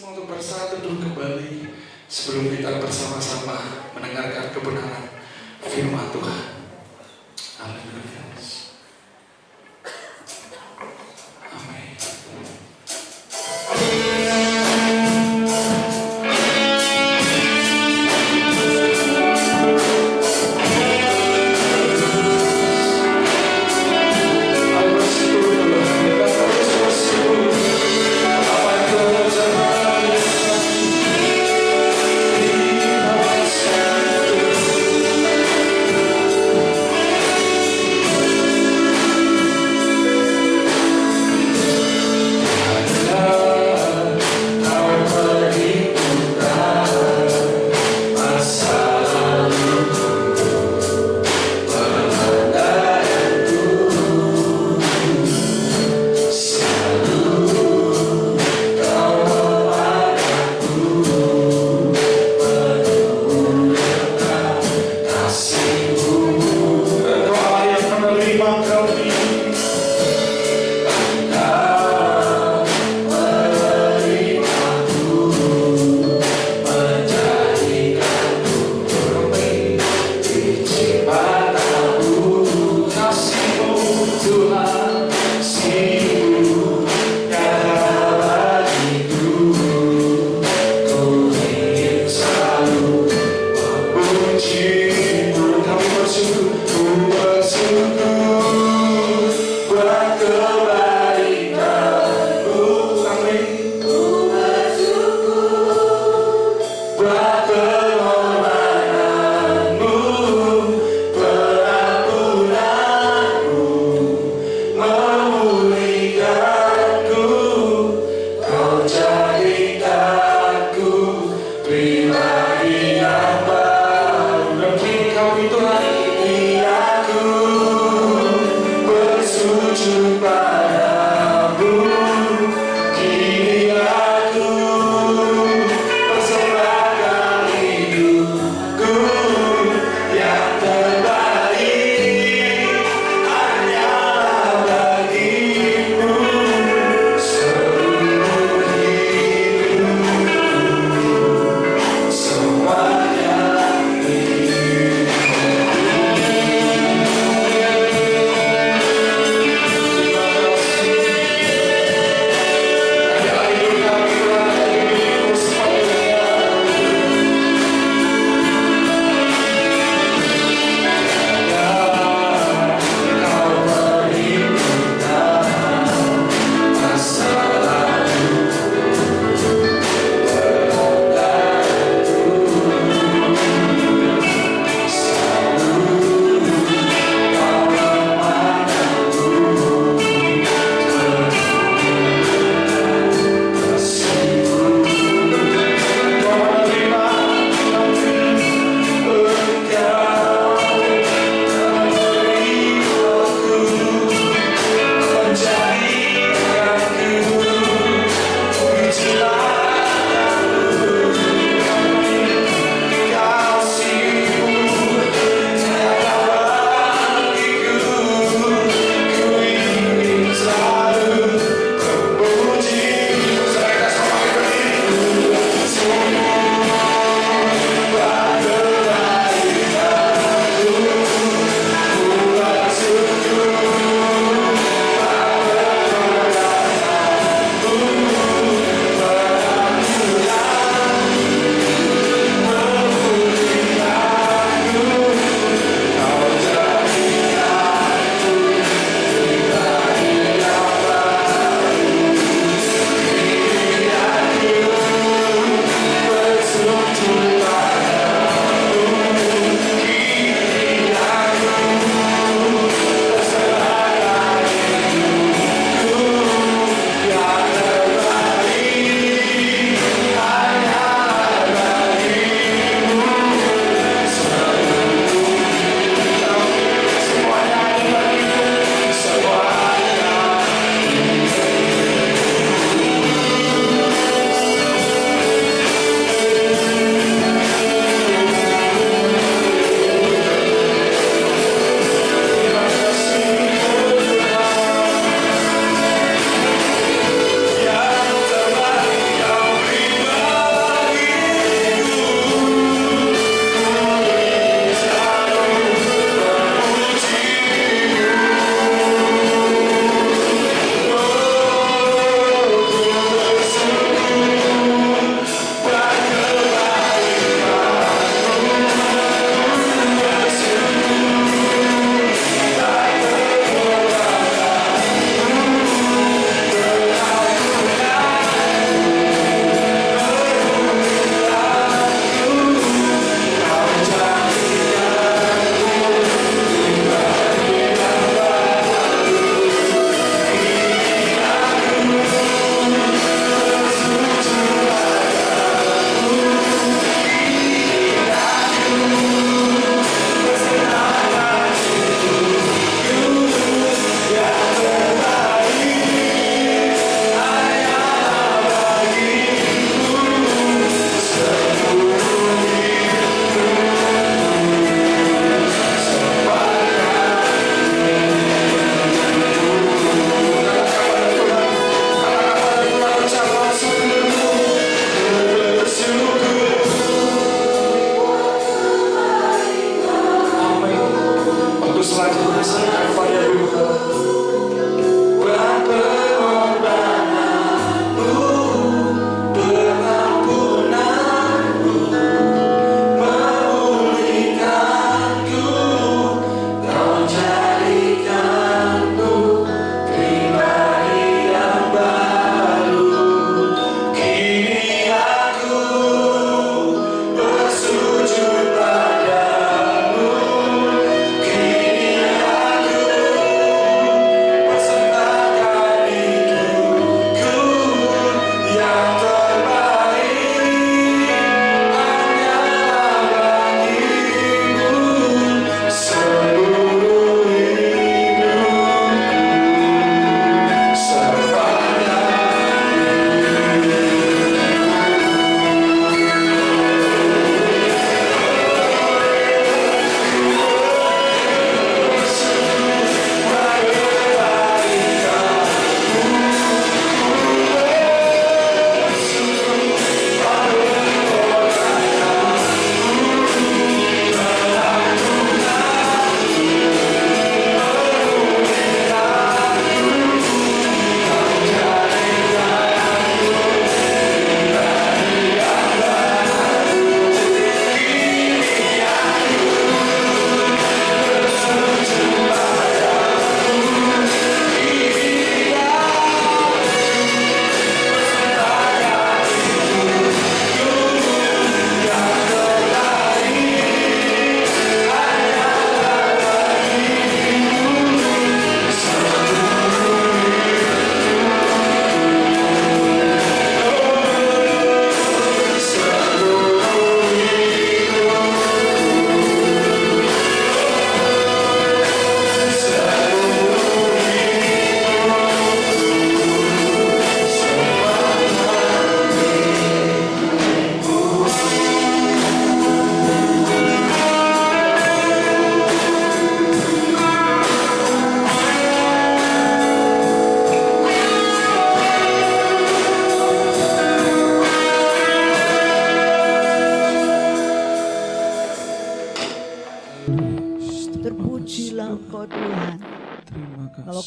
semua untuk bersatu dulu kembali sebelum kita bersama-sama mendengarkan kebenaran firman Tuhan. Haleluya. Amin.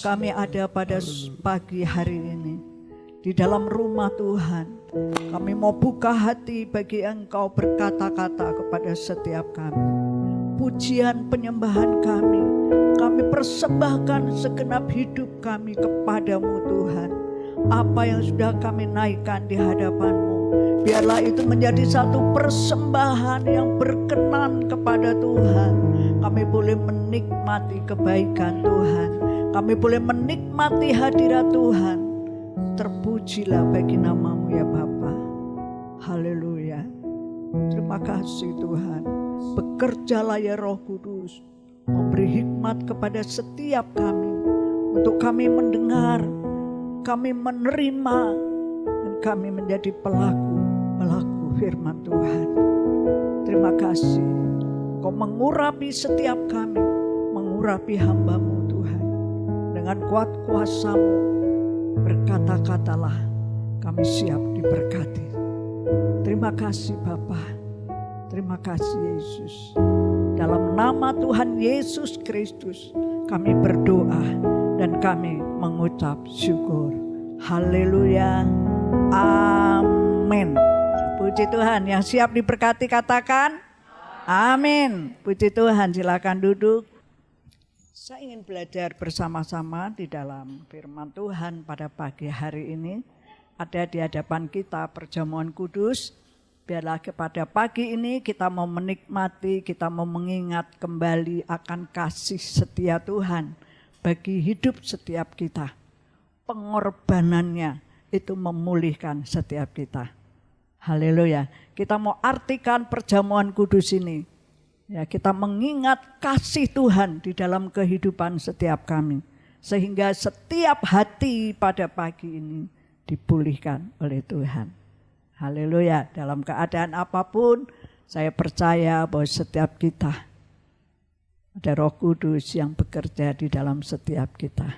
kami ada pada pagi hari ini di dalam rumah Tuhan, kami mau buka hati bagi Engkau berkata-kata kepada setiap kami. Pujian penyembahan kami persembahkan segenap hidup kami kepadamu Tuhan. Apa yang sudah kami naikkan di hadapan-Mu, biarlah itu menjadi satu persembahan yang berkenan kepada Tuhan. Kami boleh menikmati kebaikan Tuhan, kami boleh menikmati hadirat Tuhan. Terpujilah bagi nama-Mu ya Bapa. Haleluya. Terima kasih Tuhan. Bekerjalah ya Roh Kudus, memberi hikmat kepada setiap kami, untuk kami mendengar, kami menerima, dan kami menjadi pelaku firman Tuhan. Terima kasih. Kau mengurapi setiap kami, mengurapi hamba-Mu Tuhan. Dengan kuat kuasa-Mu, berkata-katalah, kami siap diberkati. Terima kasih Bapa. Terima kasih Yesus. Dalam nama Tuhan Yesus Kristus kami berdoa dan kami mengucap syukur. Haleluya. Amin. Puji Tuhan. Yang siap diberkati katakan amin. Puji Tuhan. Silakan duduk. Saya ingin belajar bersama-sama di dalam firman Tuhan pada pagi hari ini. Ada di hadapan kita perjamuan kudus. Biarlah kepada pagi ini kita mau menikmati, kita mau mengingat kembali akan kasih setia Tuhan bagi hidup setiap kita. Pengorbanannya itu memulihkan setiap kita. Haleluya. Kita mau artikan perjamuan kudus ini. Ya, kita mengingat kasih Tuhan di dalam kehidupan setiap kami. Sehingga setiap hati pada pagi ini dipulihkan oleh Tuhan. Haleluya. Dalam keadaan apapun, saya percaya bahwa setiap kita ada Roh Kudus yang bekerja di dalam setiap kita,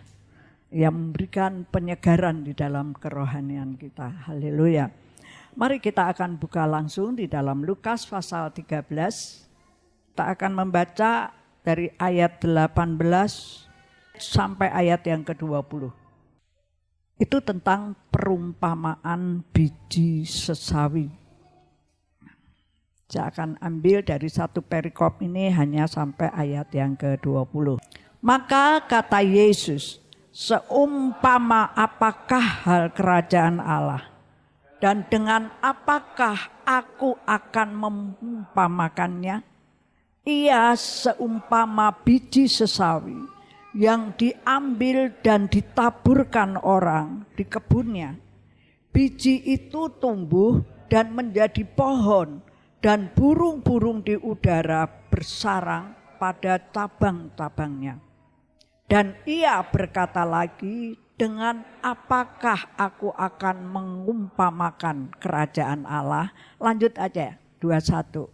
yang memberikan penyegaran di dalam kerohanian kita. Haleluya. Mari kita akan buka langsung di dalam Lukas pasal 13. Kita akan membaca dari ayat 18 sampai ayat yang ke-20. Itu tentang perumpamaan biji sesawi. Saya akan ambil dari satu perikop ini hanya sampai ayat yang ke-20. Maka kata Yesus, seumpama apakah hal kerajaan Allah, dan dengan apakah aku akan mengumpamakannya? Ia seumpama biji sesawi yang diambil dan ditaburkan orang di kebunnya. Biji itu tumbuh dan menjadi pohon, dan burung-burung di udara bersarang pada cabang-cabangnya. Dan ia berkata lagi, dengan apakah aku akan mengumpamakan kerajaan Allah? Lanjut aja, 21.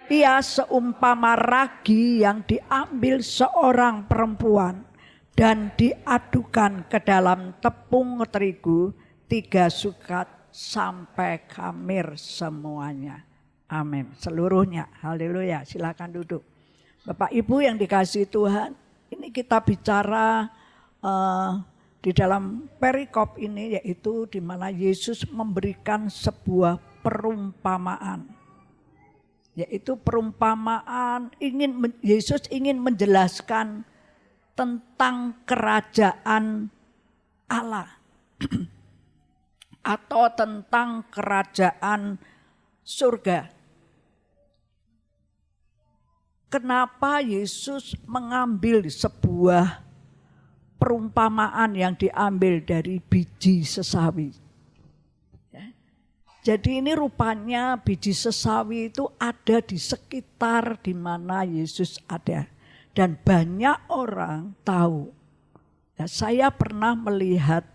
Ia seumpama ragi yang diambil seorang perempuan dan diadukan ke dalam tepung terigu 3 sukat sampai khamir semuanya. Amin. Seluruhnya. Haleluya. Silakan duduk. Bapak Ibu yang dikasihi Tuhan, ini kita bicara di dalam perikop ini, yaitu di mana Yesus memberikan sebuah perumpamaan. Yaitu perumpamaan, Yesus ingin menjelaskan tentang kerajaan Allah atau tentang kerajaan surga. Kenapa Yesus mengambil sebuah perumpamaan yang diambil dari biji sesawi? Jadi ini rupanya biji sesawi itu ada di sekitar di mana Yesus ada. Dan banyak orang tahu. Ya, saya pernah melihat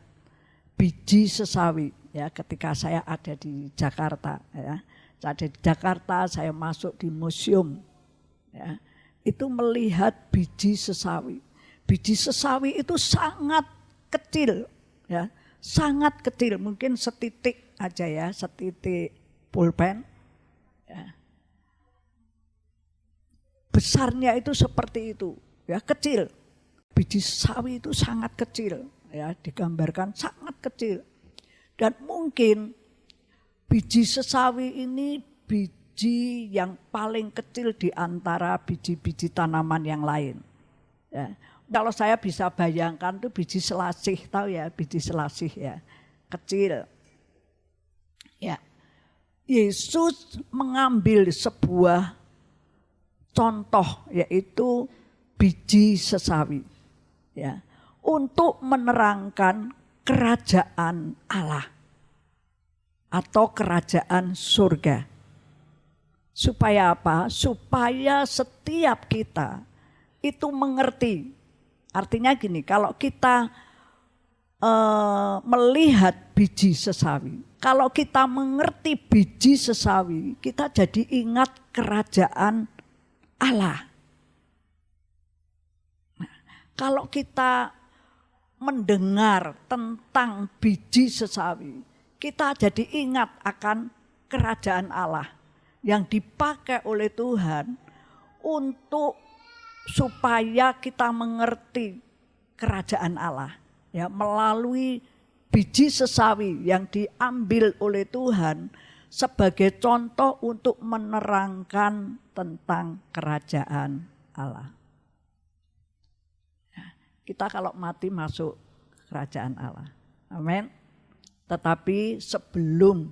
biji sesawi ya, ketika saya ada di Jakarta. Ya. Saya ada di Jakarta, saya masuk di museum. Ya. Itu melihat biji sesawi. Biji sesawi itu sangat kecil. Ya. Sangat kecil, mungkin setitik aja ya, setitik pulpen. Ya. Besarnya itu seperti itu, ya kecil. biji sesawi itu sangat kecil, ya, digambarkan sangat kecil. Dan mungkin biji sesawi ini biji yang paling kecil di antara biji-biji tanaman yang lain. Ya. Kalau saya bisa bayangkan tuh biji selasih, tahu ya biji selasih ya, kecil. Ya. Yesus mengambil sebuah contoh yaitu biji sesawi. Ya, untuk menerangkan kerajaan Allah atau kerajaan surga. Supaya apa? Supaya setiap kita itu mengerti. Artinya gini, kalau kita melihat biji sesawi, kalau kita mengerti biji sesawi, kita jadi ingat kerajaan Allah. Nah, kalau kita mendengar tentang biji sesawi, kita jadi ingat akan kerajaan Allah yang dipakai oleh Tuhan untuk supaya kita mengerti kerajaan Allah, ya, melalui biji sesawi yang diambil oleh Tuhan sebagai contoh untuk menerangkan tentang kerajaan Allah. Ya, kita kalau mati masuk kerajaan Allah, amin. Tetapi sebelum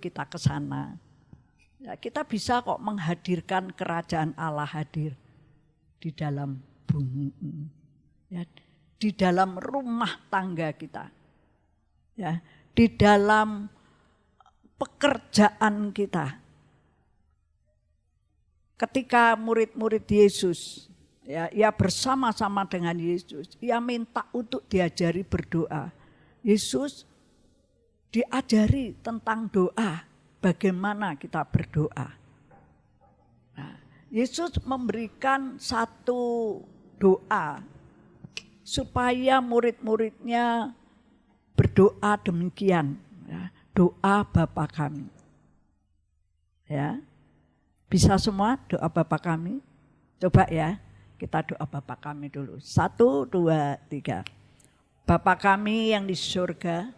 kita ke sana, ya, kita bisa kok menghadirkan kerajaan Allah hadir di dalam bumi, ya, di dalam rumah tangga kita, ya, di dalam pekerjaan kita. Ketika murid-murid Yesus, ya, ia bersama-sama dengan Yesus, ia minta untuk diajari berdoa. Yesus diajari tentang doa, bagaimana kita berdoa. Nah, Yesus memberikan satu doa supaya murid-muridnya berdoa demikian, ya, doa Bapa kami. Ya, bisa semua doa Bapa kami? Coba ya, kita doa Bapa kami dulu. 1, 2, 3. Bapa kami yang di surga,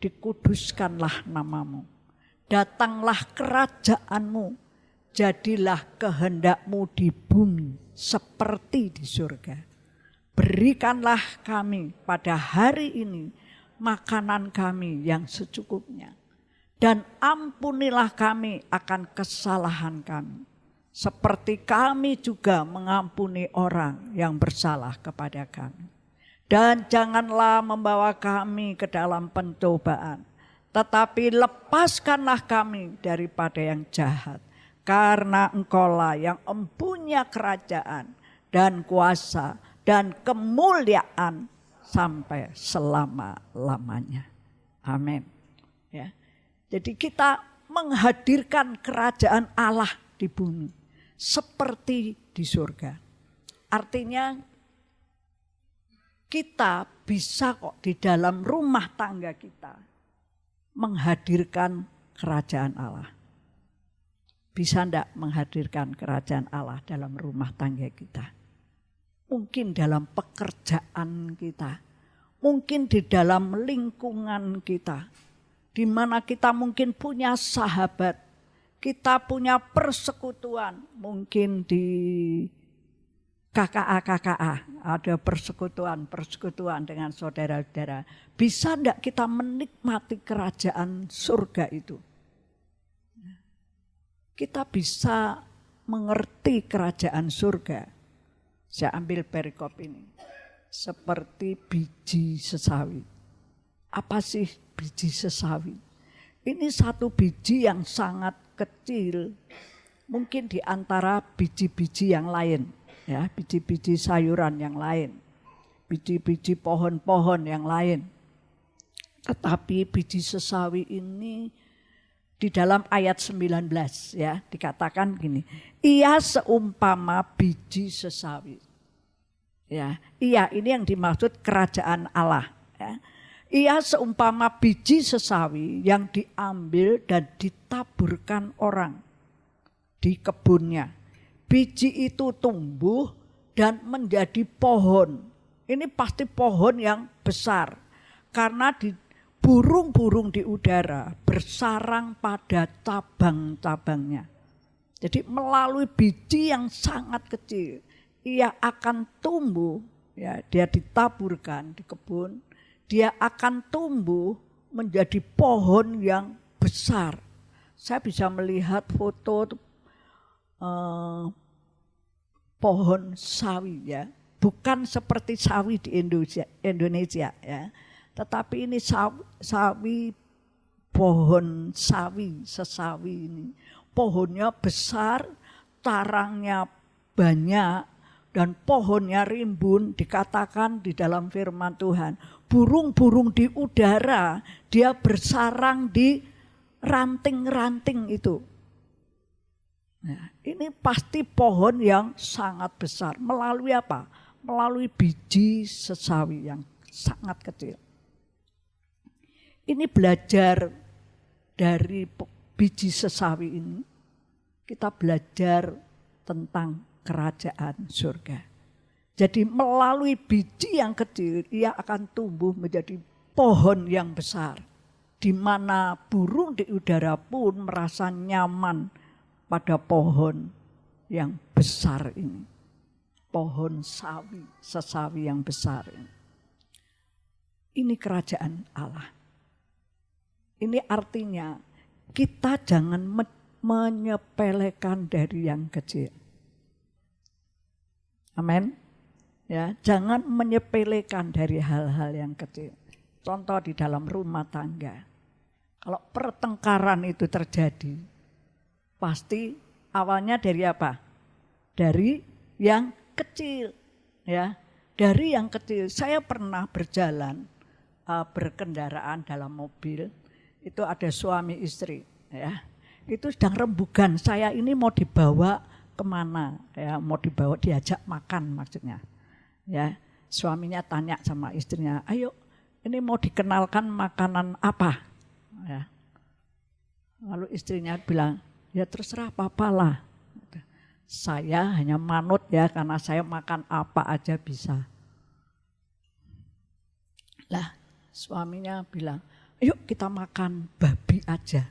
dikuduskanlah namamu. Datanglah kerajaanmu, jadilah kehendakmu di bumi seperti di surga. Berikanlah kami pada hari ini makanan kami yang secukupnya. Dan ampunilah kami akan kesalahan kami. Seperti kami juga mengampuni orang yang bersalah kepada kami. Dan janganlah membawa kami ke dalam pencobaan, tetapi lepaskanlah kami daripada yang jahat. Karena Engkaulah yang mempunyai kerajaan dan kuasa dan kemuliaan sampai selama-lamanya. Amin. Ya. Jadi kita menghadirkan kerajaan Allah di bumi seperti di surga. Artinya kita bisa kok di dalam rumah tangga kita menghadirkan kerajaan Allah. Bisa enggak menghadirkan kerajaan Allah dalam rumah tangga kita? Mungkin dalam pekerjaan kita, mungkin di dalam lingkungan kita, di mana kita mungkin punya sahabat, kita punya persekutuan, mungkin di KKA, ada persekutuan dengan saudara-saudara. Bisa enggak kita menikmati kerajaan surga itu? Kita bisa mengerti kerajaan surga. Saya ambil perikop ini. Seperti biji sesawi. Apa sih biji sesawi? Ini satu biji yang sangat kecil. Mungkin di antara biji-biji yang lain. Ya, biji-biji sayuran yang lain, biji-biji pohon-pohon yang lain. Tetapi biji sesawi ini di dalam ayat 19 ya dikatakan gini, ia seumpama biji sesawi. Ya, ia ini yang dimaksud kerajaan Allah. Ya. Ia seumpama biji sesawi yang diambil dan ditaburkan orang di kebunnya. Biji itu tumbuh dan menjadi pohon. Ini pasti pohon yang besar. Karena di burung-burung di udara bersarang pada cabang-cabangnya. Jadi melalui biji yang sangat kecil, ia akan tumbuh, ya, dia ditaburkan di kebun, dia akan tumbuh menjadi pohon yang besar. Saya bisa melihat foto pohon sawi, ya, bukan seperti sawi di Indonesia, ya, tetapi ini sawi, pohon sawi, sesawi ini. Pohonnya besar, carangnya banyak, dan pohonnya rimbun. Dikatakan di dalam firman Tuhan, burung-burung di udara, dia bersarang di ranting-ranting itu. Nah, ini pasti pohon yang sangat besar. Melalui apa? Melalui biji sesawi yang sangat kecil. Ini belajar dari biji sesawi ini, kita belajar tentang kerajaan surga. Jadi melalui biji yang kecil, ia akan tumbuh menjadi pohon yang besar. Di mana burung di udara pun merasa nyaman pada pohon yang besar ini. Pohon sawi, sesawi yang besar ini. Ini kerajaan Allah. Ini artinya kita jangan menyepelekan dari yang kecil. Amin. Ya, jangan menyepelekan dari hal-hal yang kecil. Contoh di dalam rumah tangga. Kalau pertengkaran itu terjadi, pasti awalnya dari apa? Dari yang kecil, ya. Dari yang kecil. Saya pernah berjalan berkendaraan dalam mobil, itu ada suami istri, ya. Itu sedang rembugan, saya ini mau dibawa kemana, ya, mau dibawa diajak makan maksudnya, ya. Suaminya tanya sama istrinya, ayo ini mau dikenalkan makanan apa, ya. Lalu istrinya bilang, ya terserah papalah, saya hanya manut ya karena saya makan apa aja bisa. Lah suaminya bilang, yuk kita makan babi aja.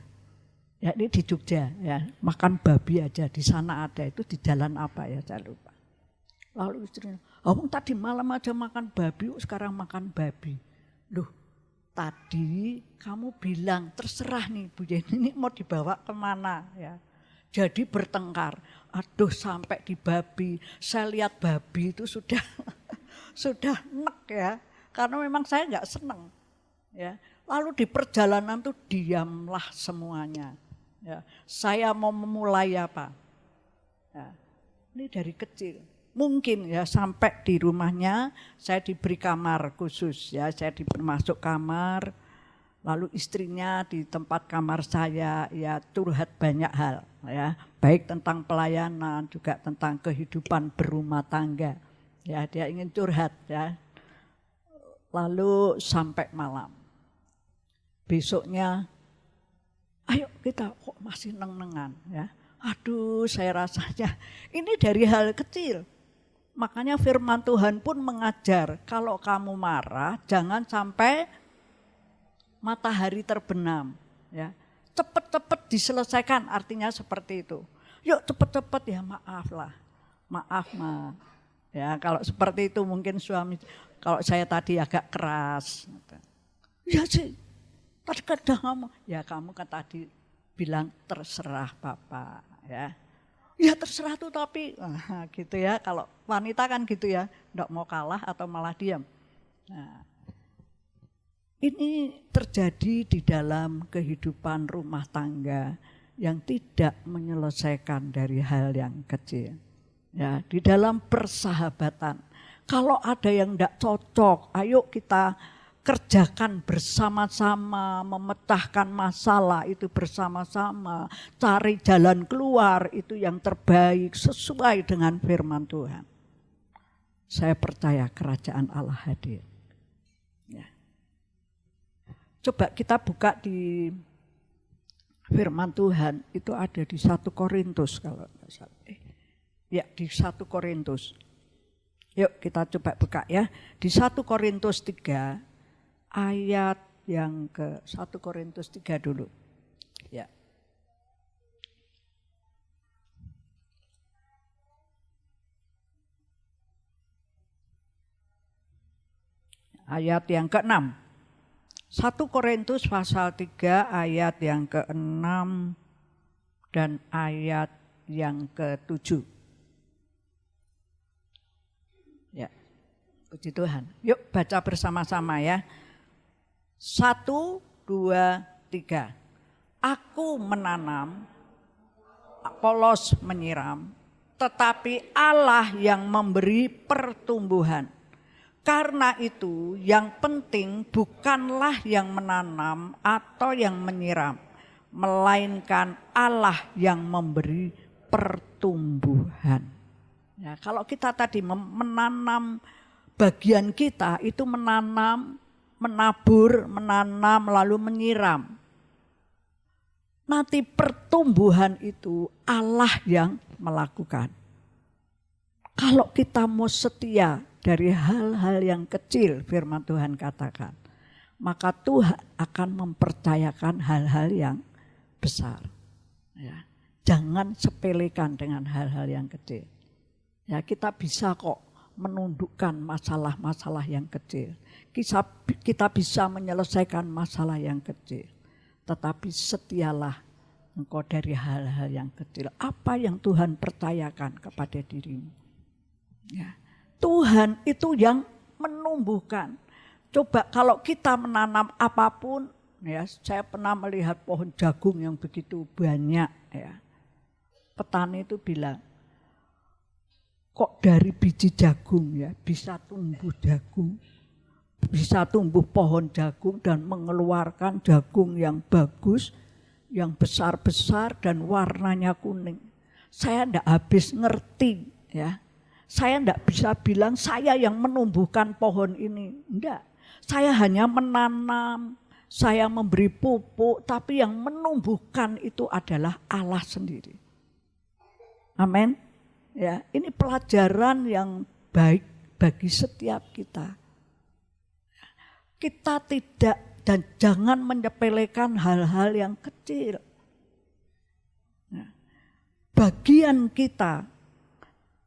Ya ini di Jogja, ya, makan babi aja. Di sana ada, itu di jalan apa ya, saya lupa. Lalu istrinya, oh tadi malam aja makan babi, sekarang makan babi. Loh, tadi kamu bilang terserah nih Bu Yeni, ini mau dibawa kemana, ya. Jadi bertengkar, aduh sampai di babi. Saya lihat babi itu sudah sudah nek, ya, karena memang saya nggak seneng, ya. Lalu di perjalanan tuh diamlah semuanya. Ya, saya mau memulai apa? Ya, ini dari kecil. Mungkin ya sampai di rumahnya saya diberi kamar khusus, ya, saya masuk kamar, lalu istrinya di tempat kamar saya, ya, curhat banyak hal, ya, baik tentang pelayanan juga tentang kehidupan berumah tangga. Ya, dia ingin curhat, ya. Lalu sampai malam. Besoknya, ayo kita kok masih neng-nengan, ya. Aduh, saya rasanya ini dari hal kecil. Makanya firman Tuhan pun mengajar, kalau kamu marah jangan sampai matahari terbenam, ya. Cepet-cepet diselesaikan, artinya seperti itu. Yuk cepet-cepet, ya maaflah, maaf ma. Ya kalau seperti itu mungkin suami, kalau saya tadi agak keras. Ya sih. Tadi kadang kamu, ya kamu kan tadi bilang terserah Bapak, ya. Ya terserah tuh tapi, gitu ya. Kalau wanita kan gitu ya, enggak mau kalah atau malah diam. Nah, ini terjadi di dalam kehidupan rumah tangga yang tidak menyelesaikan dari hal yang kecil. Ya, di dalam persahabatan. Kalau ada yang enggak cocok, ayo kita kerjakan bersama-sama, memecahkan masalah itu bersama-sama, cari jalan keluar itu yang terbaik sesuai dengan firman Tuhan. Saya percaya kerajaan Allah hadir. Ya. Coba kita buka di firman Tuhan, itu ada di 1 Korintus kalau tidak salah. Ya, di 1 Korintus. Yuk kita coba buka ya. Di 1 Korintus 3 ayat yang ke 1 Korintus 3 dulu. Ya. Ayat yang ke-6. 1 Korintus pasal 3 ayat yang ke-6 dan ayat yang ke-7. Ya, puji Tuhan. Yuk baca bersama-sama ya. 1, 2, 3. Aku menanam, Apolos menyiram, tetapi Allah yang memberi pertumbuhan. Karena itu yang penting bukanlah yang menanam atau yang menyiram, melainkan Allah yang memberi pertumbuhan. Ya, kalau kita tadi menanam, bagian kita itu menanam, menabur, menanam lalu menyiram. Nanti pertumbuhan itu Allah yang melakukan. Kalau kita mau setia dari hal-hal yang kecil, firman Tuhan katakan, maka Tuhan akan mempercayakan hal-hal yang besar. Ya, jangan sepelekan dengan hal-hal yang kecil. Ya, kita bisa kok menundukkan masalah-masalah yang kecil. Kita bisa menyelesaikan masalah yang kecil. Tetapi setialah engkau dari hal-hal yang kecil. Apa yang Tuhan percayakan kepada dirimu. Ya. Tuhan itu yang menumbuhkan. Coba kalau kita menanam apapun, ya, saya pernah melihat pohon jagung yang begitu banyak. Ya. Petani itu bilang, kok dari biji jagung ya bisa tumbuh jagung, bisa tumbuh pohon jagung dan mengeluarkan jagung yang bagus, yang besar-besar dan warnanya kuning. Saya tidak habis ngerti ya. Saya tidak bisa bilang saya yang menumbuhkan pohon ini. Enggak, saya hanya menanam, saya memberi pupuk, tapi yang menumbuhkan itu adalah Allah sendiri. Amin. Ya, ini pelajaran yang baik bagi setiap kita. Kita tidak dan jangan menyepelekan hal-hal yang kecil. Bagian kita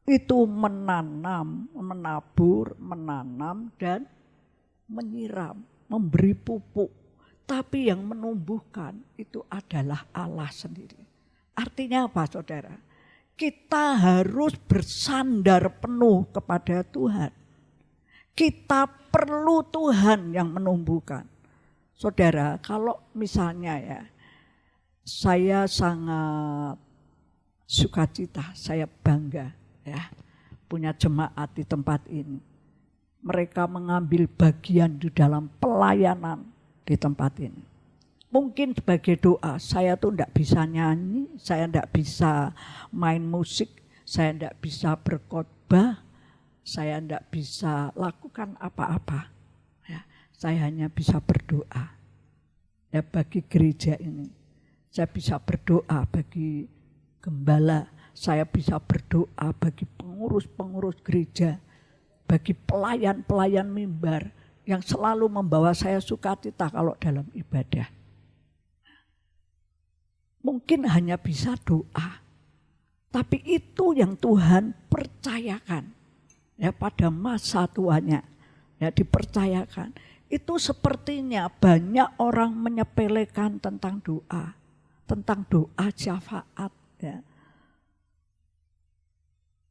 itu menanam, menabur, menanam dan menyiram, memberi pupuk. Tapi yang menumbuhkan itu adalah Allah sendiri. Artinya apa saudara? Kita harus bersandar penuh kepada Tuhan. Kita perlu Tuhan yang menumbuhkan. Saudara, kalau misalnya ya, saya sangat sukacita, saya bangga. Ya, punya jemaat di tempat ini. Mereka mengambil bagian di dalam pelayanan di tempat ini. Mungkin sebagai doa, saya tuh tidak bisa nyanyi, saya tidak bisa main musik, saya tidak bisa berkhotbah, saya tidak bisa lakukan apa-apa. Ya, saya hanya bisa berdoa. Ya, bagi gereja ini, saya bisa berdoa bagi gembala. Saya bisa berdoa bagi pengurus-pengurus gereja, bagi pelayan-pelayan mimbar yang selalu membawa saya sukacita kalau dalam ibadah. Mungkin hanya bisa doa, tapi itu yang Tuhan percayakan ya pada masa tuanya, ya dipercayakan. Itu sepertinya banyak orang menyepelekan tentang doa syafaat ya.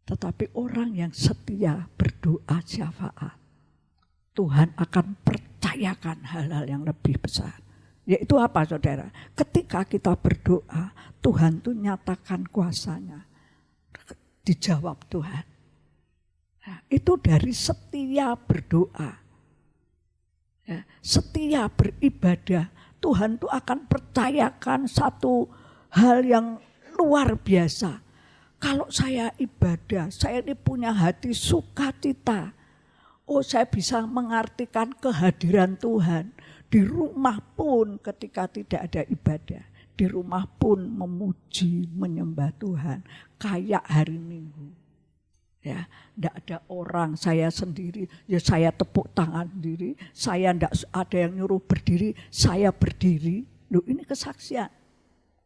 Tetapi orang yang setia berdoa syafaat, Tuhan akan percayakan hal-hal yang lebih besar. Yaitu apa saudara? Ketika kita berdoa, Tuhan itu nyatakan kuasanya. Dijawab Tuhan. Nah, itu dari setia berdoa. Ya, setia beribadah. Tuhan itu akan percayakan satu hal yang luar biasa. Kalau saya ibadah, saya ini punya hati sukacita. Oh, saya bisa mengartikan kehadiran Tuhan. Di rumah pun ketika tidak ada ibadah. Di rumah pun memuji, menyembah Tuhan. Kayak hari Minggu. Ya, enggak ada orang, saya sendiri, ya saya tepuk tangan sendiri, saya enggak ada yang nyuruh berdiri, saya berdiri. Loh, ini kesaksian.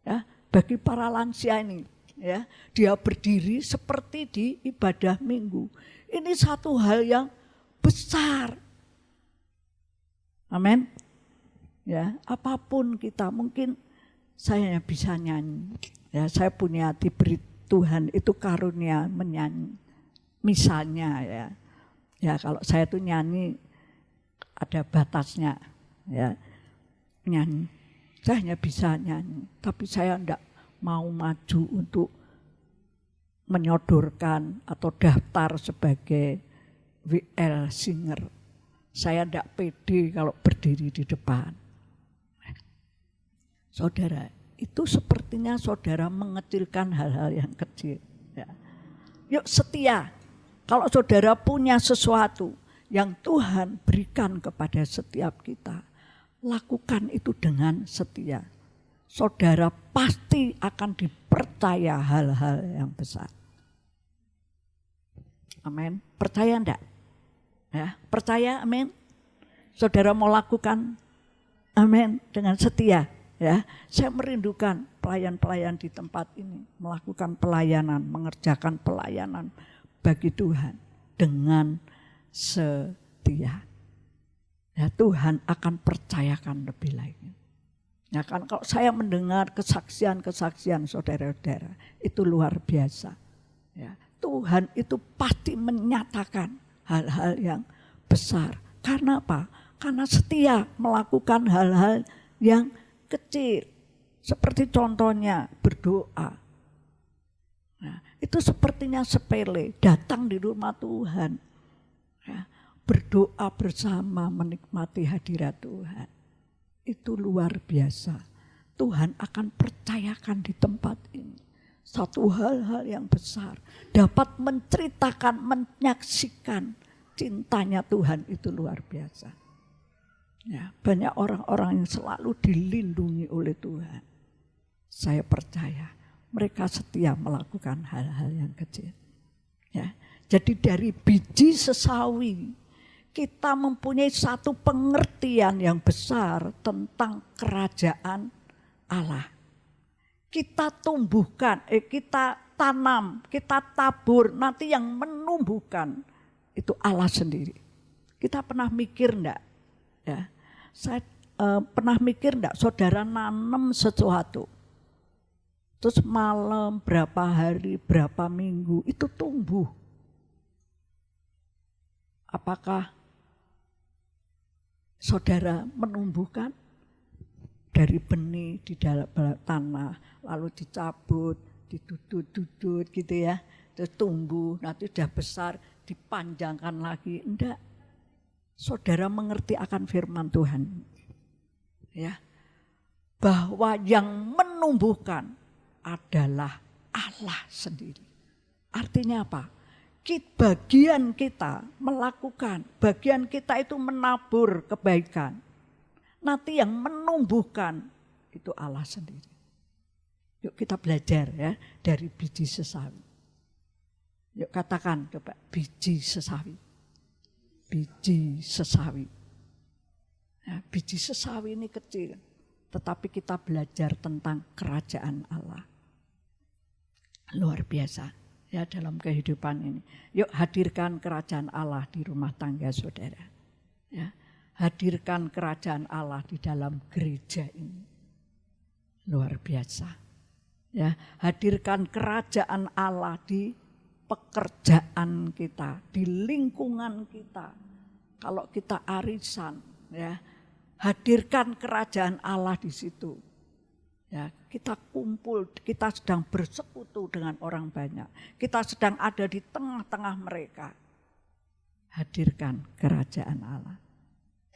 Ya, bagi para lansia ini, ya, dia berdiri seperti di ibadah minggu. Ini satu hal yang besar. Amin. Ya, apapun kita, mungkin saya bisa nyanyi. Ya, saya punya diberi Tuhan itu karunia menyanyi. Misalnya ya kalau saya tuh nyanyi ada batasnya, ya nyanyi. Saya hanya bisa nyanyi, tapi saya enggak mau maju untuk menyodorkan atau daftar sebagai WL singer. Saya enggak pede kalau berdiri di depan. Saudara, itu sepertinya saudara mengecilkan hal-hal yang kecil. Ya. Yuk setia. Kalau saudara punya sesuatu yang Tuhan berikan kepada setiap kita, lakukan itu dengan setia. Saudara pasti akan dipercaya hal-hal yang besar. Amin. Percaya enggak? Ya, percaya, amin. Saudara mau lakukan, amin, dengan setia. Ya, saya merindukan pelayan-pelayan di tempat ini melakukan pelayanan, mengerjakan pelayanan bagi Tuhan dengan setia. Ya, Tuhan akan percayakan lebih lagi. Ya kan, kalau saya mendengar kesaksian-kesaksian saudara-saudara, itu luar biasa. Ya, Tuhan itu pasti menyatakan hal-hal yang besar. Karena apa? Karena setia melakukan hal-hal yang kecil. Seperti contohnya berdoa. Nah, itu sepertinya sepele, datang di rumah Tuhan. Ya, berdoa bersama menikmati hadirat Tuhan. Itu luar biasa. Tuhan akan percayakan di tempat ini. Satu hal-hal yang besar. Dapat menceritakan, menyaksikan cintanya Tuhan itu luar biasa. Ya, banyak orang-orang yang selalu dilindungi oleh Tuhan. Saya percaya mereka setia melakukan hal-hal yang kecil. Ya, jadi dari biji sesawi kita mempunyai satu pengertian yang besar tentang kerajaan Allah. Kita tumbuhkan, kita tanam, kita tabur, nanti yang menumbuhkan itu Allah sendiri. Kita pernah mikir enggak? Ya, saya pernah mikir enggak saudara nanam sesuatu. Terus malam, berapa hari, berapa minggu, itu tumbuh. Apakah saudara menumbuhkan dari benih di dalam tanah, lalu dicabut, didudut-dudut gitu ya, terus tumbuh, nanti sudah besar, dipanjangkan lagi. Enggak. Saudara mengerti akan firman Tuhan. Ya. Bahwa yang menumbuhkan adalah Allah sendiri. Artinya apa? Bagian kita melakukan, bagian kita itu menabur kebaikan. Nanti yang menumbuhkan itu Allah sendiri. Yuk kita belajar ya dari biji sesawi. Yuk katakan coba, biji sesawi. Biji sesawi. Ya, biji sesawi ini kecil, tetapi kita belajar tentang kerajaan Allah. Luar biasa ya dalam kehidupan ini. Yuk hadirkan kerajaan Allah di rumah tangga saudara. Ya, hadirkan kerajaan Allah di dalam gereja ini. Luar biasa. Ya, hadirkan kerajaan Allah di pekerjaan kita, di lingkungan kita. Kalau kita arisan, ya, hadirkan kerajaan Allah di situ. Ya, kita kumpul, kita sedang bersekutu dengan orang banyak. Kita sedang ada di tengah-tengah mereka. Hadirkan kerajaan Allah.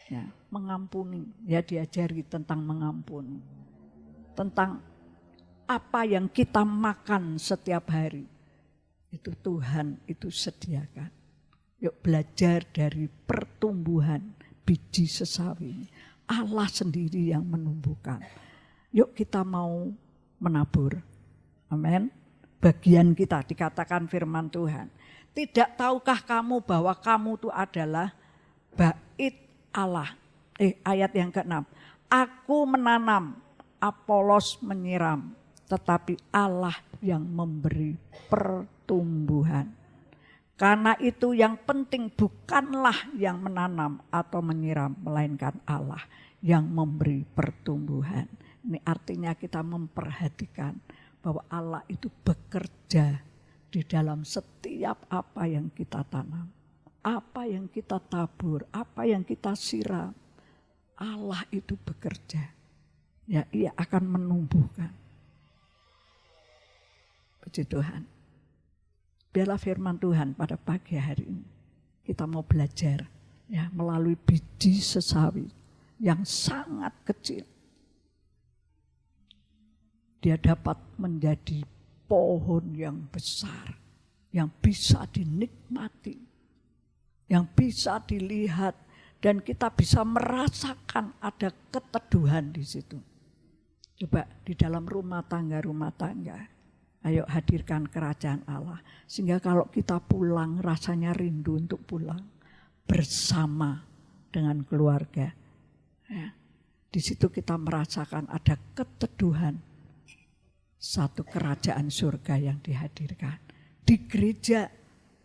Ya, mengampuni, ya diajari tentang mengampuni. Tentang apa yang kita makan setiap hari. Itu Tuhan itu sediakan. Yuk belajar dari pertumbuhan biji sesawi. Allah sendiri yang menumbuhkan. Yuk kita mau menabur. Amin. bagian kita, dikatakan firman Tuhan. Tidak tahukah kamu bahwa kamu itu adalah bait Allah. Ayat yang ke-6. Aku menanam, Apolos menyiram, tetapi Allah yang memberi pertumbuhan. Karena itu yang penting bukanlah yang menanam atau menyiram, melainkan Allah yang memberi pertumbuhan. Ini artinya kita memperhatikan bahwa Allah itu bekerja di dalam setiap apa yang kita tanam. Apa yang kita tabur, apa yang kita siram. Allah itu bekerja. Ya, Ia akan menumbuhkan. Puji Tuhan. Biarlah firman Tuhan pada pagi hari ini kita mau belajar ya melalui biji sesawi yang sangat kecil. Dia dapat menjadi pohon yang besar yang bisa dinikmati, yang bisa dilihat dan kita bisa merasakan ada keteduhan di situ. Coba di dalam rumah tangga. Ayo hadirkan kerajaan Allah. Sehingga kalau kita pulang rasanya rindu untuk pulang. Bersama dengan keluarga. Ya. Di situ kita merasakan ada keteduhan. Satu kerajaan surga yang dihadirkan. Di gereja,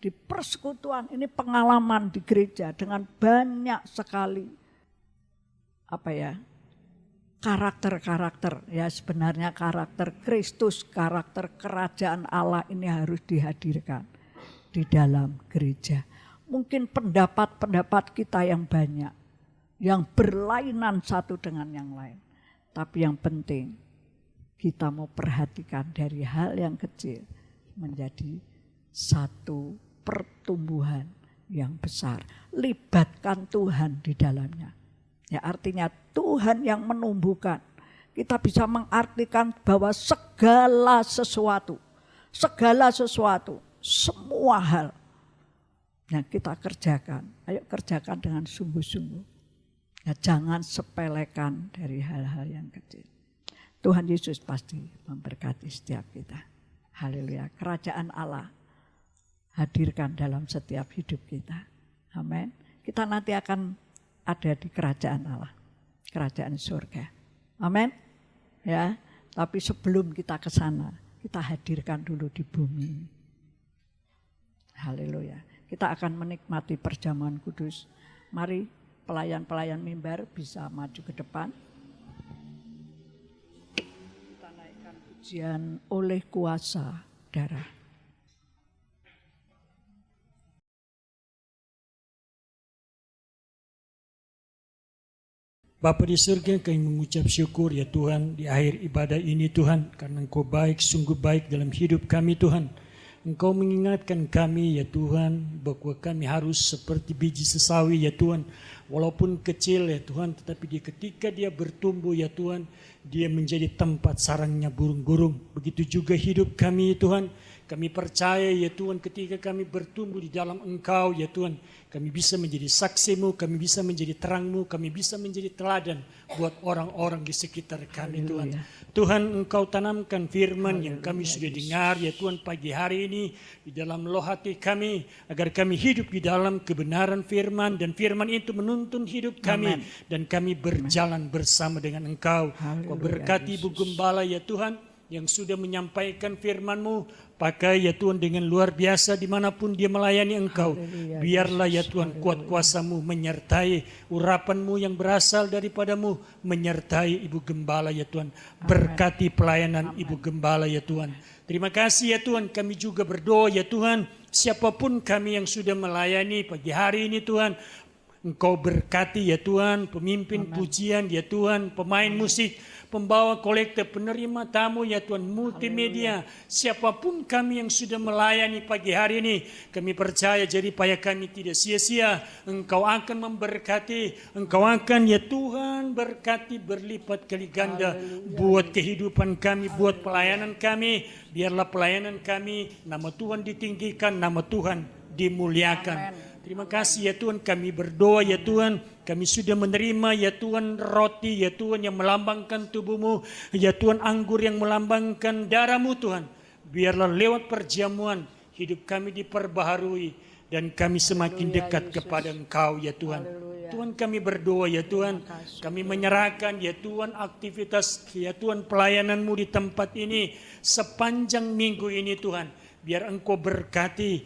di persekutuan. Ini pengalaman di gereja dengan banyak sekali. Karakter-karakter, ya sebenarnya karakter Kristus, karakter kerajaan Allah ini harus dihadirkan di dalam gereja. Mungkin pendapat-pendapat kita yang banyak, yang berlainan satu dengan yang lain. Tapi yang penting kita mau perhatikan dari hal yang kecil menjadi satu pertumbuhan yang besar. Libatkan Tuhan di dalamnya. Ya artinya Tuhan yang menumbuhkan. Kita bisa mengartikan bahwa segala sesuatu, semua hal yang kita kerjakan, ayo kerjakan dengan sungguh-sungguh. Ya, jangan sepelekan dari hal-hal yang kecil. Tuhan Yesus pasti memberkati setiap kita. Haleluya. Kerajaan Allah hadirkan dalam setiap hidup kita. Amin. Kita nanti akan ada di kerajaan Allah, kerajaan surga. Amin. Ya, tapi sebelum kita ke sana, kita hadirkan dulu di bumi. Haleluya. Kita akan menikmati perjamuan kudus. Mari pelayan-pelayan mimbar bisa maju ke depan. Kita naikkan pujian oleh kuasa darah. Bapa di surga, kami mengucap syukur ya Tuhan di akhir ibadah ini Tuhan. Karena Engkau baik, sungguh baik dalam hidup kami Tuhan. Engkau mengingatkan kami ya Tuhan bahwa kami harus seperti biji sesawi ya Tuhan. Walaupun kecil ya Tuhan, tetapi ketika dia bertumbuh ya Tuhan, dia menjadi tempat sarangnya burung-burung. Begitu juga hidup kami Tuhan. Kami percaya ya Tuhan ketika kami bertumbuh di dalam Engkau ya Tuhan. Kami bisa menjadi saksi-Mu, kami bisa menjadi terang-Mu, kami bisa menjadi teladan buat orang-orang di sekitar kami Tuhan. Tuhan Engkau tanamkan firman yang kami sudah dengar ya Tuhan pagi hari ini di dalam loh hati kami. Agar kami hidup di dalam kebenaran firman dan firman itu menuntun hidup kami. Dan kami berjalan bersama dengan Engkau. Kau berkati Ibu Gembala ya Tuhan yang sudah menyampaikan firman-Mu. Pakai ya Tuhan dengan luar biasa dimanapun dia melayani Engkau. Biarlah ya Tuhan kuat kuasa-Mu menyertai urapan-Mu yang berasal daripada-Mu. Menyertai Ibu Gembala ya Tuhan. Berkati pelayanan Ibu Gembala ya Tuhan. Terima kasih ya Tuhan, kami juga berdoa ya Tuhan. Siapapun kami yang sudah melayani pagi hari ini Tuhan. Engkau berkati ya Tuhan, pemimpin pujian ya Tuhan, pemain musik, pembawa kolektor, penerima tamu ya Tuhan, multimedia. Siapapun kami yang sudah melayani pagi hari ini, kami percaya jadi payah kami tidak sia-sia. Engkau akan memberkati, Engkau akan ya Tuhan berkati berlipat kali ganda buat kehidupan kami, buat pelayanan kami. Biarlah pelayanan kami, nama Tuhan ditinggikan, nama Tuhan dimuliakan. Terima kasih ya Tuhan, kami berdoa ya Tuhan, kami sudah menerima ya Tuhan roti ya Tuhan yang melambangkan tubuh-Mu, ya Tuhan anggur yang melambangkan darah-Mu Tuhan. biarlah lewat perjamuan hidup kami diperbaharui dan kami semakin dekat kepada Engkau ya Tuhan. Tuhan kami berdoa ya Tuhan, kami menyerahkan ya Tuhan aktivitas ya Tuhan pelayanan-Mu di tempat ini sepanjang minggu ini Tuhan. Biar Engkau berkati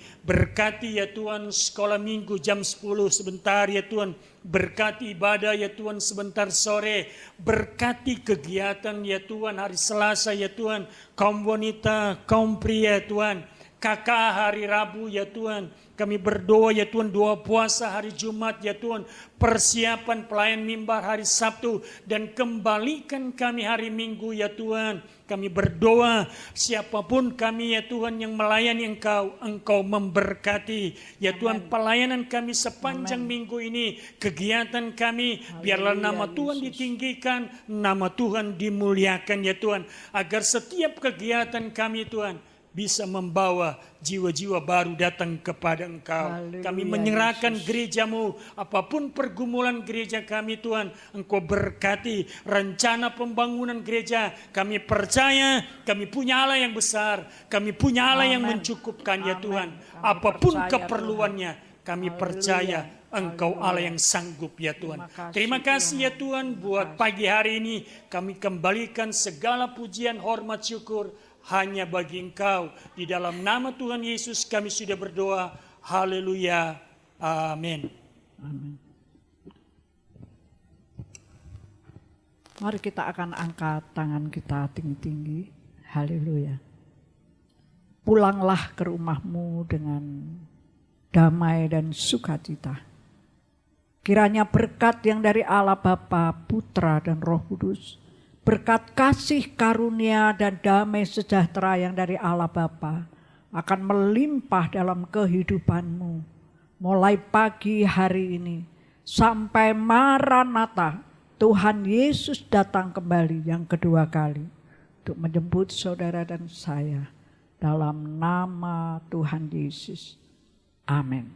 ya Tuhan sekolah minggu jam 10 sebentar ya Tuhan. Berkati ibadah ya Tuhan sebentar sore. Berkati kegiatan ya Tuhan hari Selasa ya Tuhan. Kaum wanita, kaum pria ya Tuhan. KK hari Rabu ya Tuhan. Kami berdoa ya Tuhan, doa puasa hari Jumat ya Tuhan. Persiapan pelayan mimbar hari Sabtu. Dan kembalikan kami hari Minggu ya Tuhan. Kami berdoa siapapun kami ya Tuhan yang melayani Engkau. Engkau memberkati ya Tuhan pelayanan kami sepanjang minggu ini. Kegiatan kami biarlah nama Tuhan ditinggikan. Nama Tuhan dimuliakan ya Tuhan. Agar setiap kegiatan kami Tuhan bisa membawa jiwa-jiwa baru datang kepada Engkau. Kami menyerahkan gereja-Mu, apapun pergumulan gereja kami Tuhan, Engkau berkati rencana pembangunan gereja. Kami percaya kami punya Allah yang besar, kami punya Allah yang mencukupkan ya Tuhan. Apapun keperluannya, kami percaya Engkau Allah yang sanggup ya Tuhan. Terima kasih ya Tuhan buat pagi hari ini. Kami kembalikan segala pujian, hormat, syukur hanya bagi Engkau. Di dalam nama Tuhan Yesus kami sudah berdoa. Haleluya. Amin. Amin. Mari kita akan angkat tangan kita tinggi-tinggi. Haleluya. Pulanglah ke rumahmu dengan damai dan sukacita. Kiranya berkat yang dari Allah Bapa, Putra dan Roh Kudus, berkat kasih karunia dan damai sejahtera yang dari Allah Bapa akan melimpah dalam kehidupanmu mulai pagi hari ini sampai Maranatha, Tuhan Yesus datang kembali yang kedua kali untuk menjemput saudara dan saya dalam nama Tuhan Yesus. Amin.